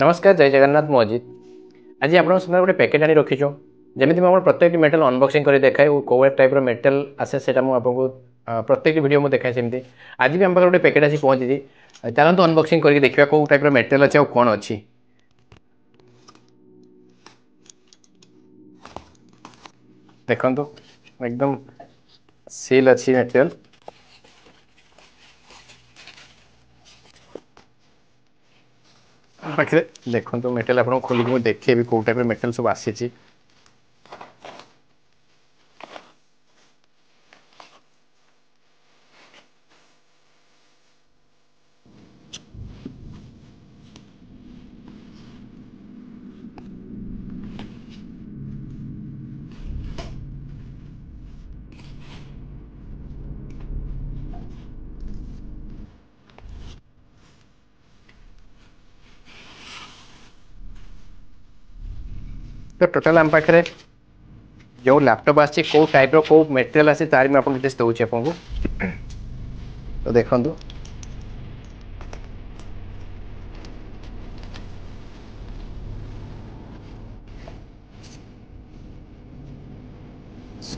नमस्कार जय जगन्नाथ मु अजित आज आप गोटे पैकेट आनी रखीचु जमी प्रत्येक मेटल अनबॉक्सिंग कर देखाए कौ टाइप मेटल आसे से आपको प्रत्येक वीडियो मुझे देखाए सेमती आज भी आम पाखे गोटे पैकेट आसी पहुँची चलते अनबॉक्सिंग करके देखा कौ टाइप मेटल अच्छे कौन अच्छी देखु एकदम सील अच्छी मेटेरियल पाखे देखो मेटेरियल आपको खोलिक देखेबी कौ टाइप मेटेरियल सब आसी तो टोटाल आम पाखे जो लैपटॉप आसी कौ टाइप रो मेटेरियल आसी तार मैं आपको डिटेल्स दूसरी आपको तो देखो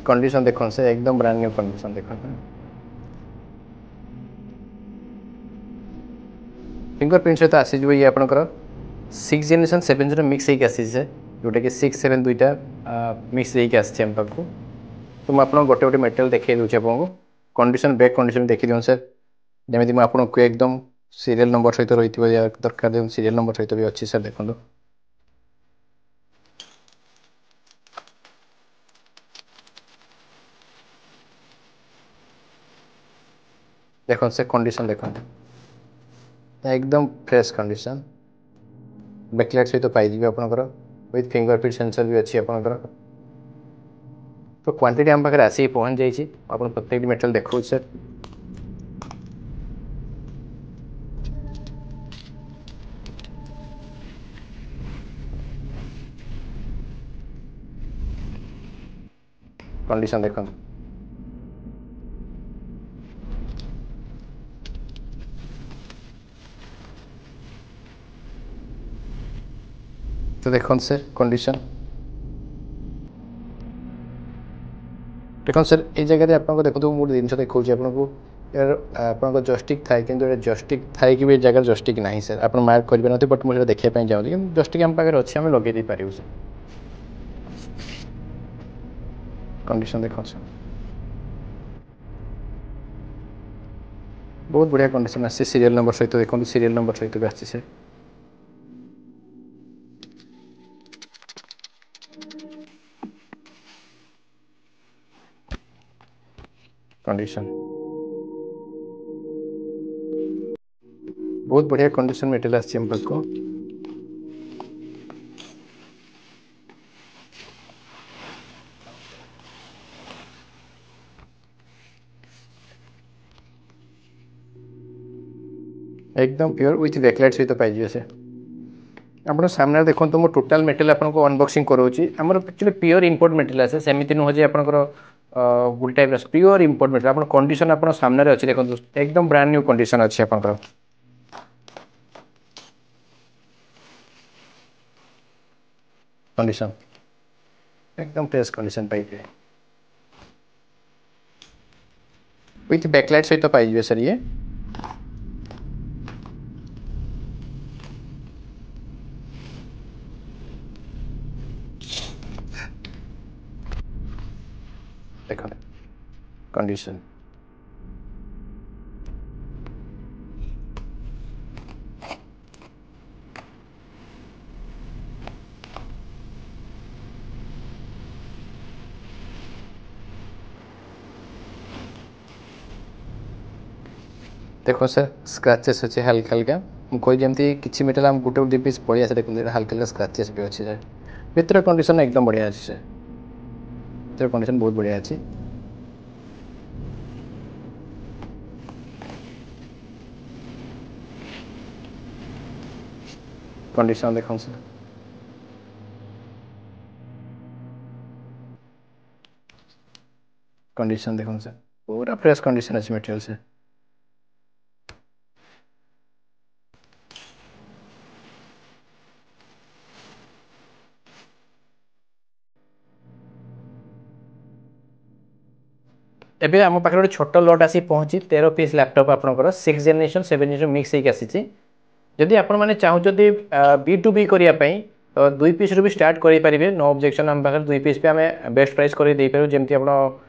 कंडीशन देखो से एकदम ब्रांड न्यू कंडीशन देखो फिंगरप्रिंट सहित आसी ये आपंकर 6 जेनेरेशन 7 जेन मिक्स होकर आसी जोटा कि 6 7 दुईटा मिक्स होकर आसी आम पाक तो मुझे गोटे गोटे मेटेरियल देखिए दूसरी आपको कंडीशन बैक कंडीशन देखी दिखाँ सर जमी आपको एकदम सीरियल नंबर सहित रही दरकार सीरियल नंबर सहित भी अच्छी सर देखो देखो से कंडीशन देखो एकदम फ्रेश कंडीशन बैकलाइट सहित पाइबे आपंकर विथ फिंगरप्रिंट सेंसर भी अच्छी आपंकर तो क्वांटिटी आम पाखे आसिक पहुँच जाइए आप प्रत्येक मेटेरियल देखो सर कंडीशन देखो तो देखो सर कंडीशन देखो सर ये जगह आप देखो मोटे जिन देखा आपको यार आप जस्टिक थाए कि जस्टिक थाए कि जगह जस्टिक ना सर आप मार्क करेंगे बट मुझे देखा चाहूँगी कि जस्टिक आम पाखे अच्छे आम लगे पारू सर कंडीशन देखो सर बहुत बढ़िया कंडीशन आसी सीरियल नंबर सहित देखो सीरियल नंबर सहित भी आसी सर कंडीशन बहुत बढ़िया कंडीशन मेटेरियल आसी आम पाक एकदम प्योर विथ बैकलाइट सहित पाइबे से आप सामने देखो तो मुझे टोटाल मेटेरियल आपको अनबॉक्सिंग कराऊँगी आमर एक्चुअली प्योर इंपोर्ट मेटेरियल आसे सेमती नुह जे आपंकर गोटे टाइप प्योर इंपोर्ट मेटेरियल आप कंडीशन आप सामने अच्छी देखो एकदम ब्रांड न्यू कंडीशन अच्छी आपंकर कंडीशन एकदम फ्रेश कंडीशन पाइबे विथ बैकलाइट सहित पाइबे सर ये देखो कंडीशन देखो सर स्क्राचेस अच्छे हल्का हल्का मुझे जमी किसी मेटेरियल आम गोटे गोटे पीस पड़े आसे देखो हल्का हल्का स्क्राचेस भी अच्छे सर भितर कंडीशन एकदम बढ़िया अच्छी सर भितर कंडीशन बहुत बढ़िया अच्छी कंडीशन देखो सर कंडीशन देखो सर पूरा फ्रेश कंडीशन अच्छी मेटेरियल से। एबे आम पाखे गोटे छोट लट आसी पहुँची 13 पीस लैपटॉप आपंकर 6 जेनेरेशन 7 जेनेरेशन मिक्स होकर आसी जदि आपण मैंने चाहते B2B करने तो 2 पीस भी स्टार्ट करेंगे नो ऑब्जेक्शन आम पाखे 2 पीस भी आम बेस्ट प्राइस कर जमी आप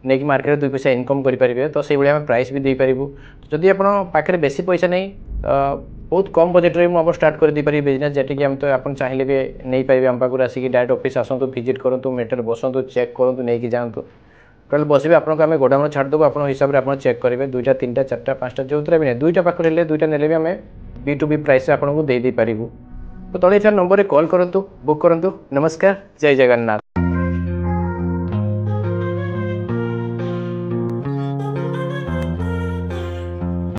नहीं मार्केट 2 पैसा इनकम करेंगे तो से भाई प्राइस भी देपारू जदि आप पाखे बेसी पैसा नहीं बहुत कम बजेट में मुझे स्टार्ट कर देपारी बिजनेस जेटिक आम तो आप चाहिए भी नहीं पारे आम पाखर आसिक डायरेक्ट ऑफिस आसतु विजिट करूँ मेटर बसतु चेक करूँ नहीं जातु कल बसबे आपको आम गोडाउन छाड़देव आप हिसाब से आप चेक करेंगे 2टा 3टा 4टा 5टा जो भी नहीं 2टा पाखे 2टा ने भी आम B2B प्राइस आपको दे पारू तो तले नंबर कॉल करूँ बुक करूँ नमस्कार जय जगन्नाथ।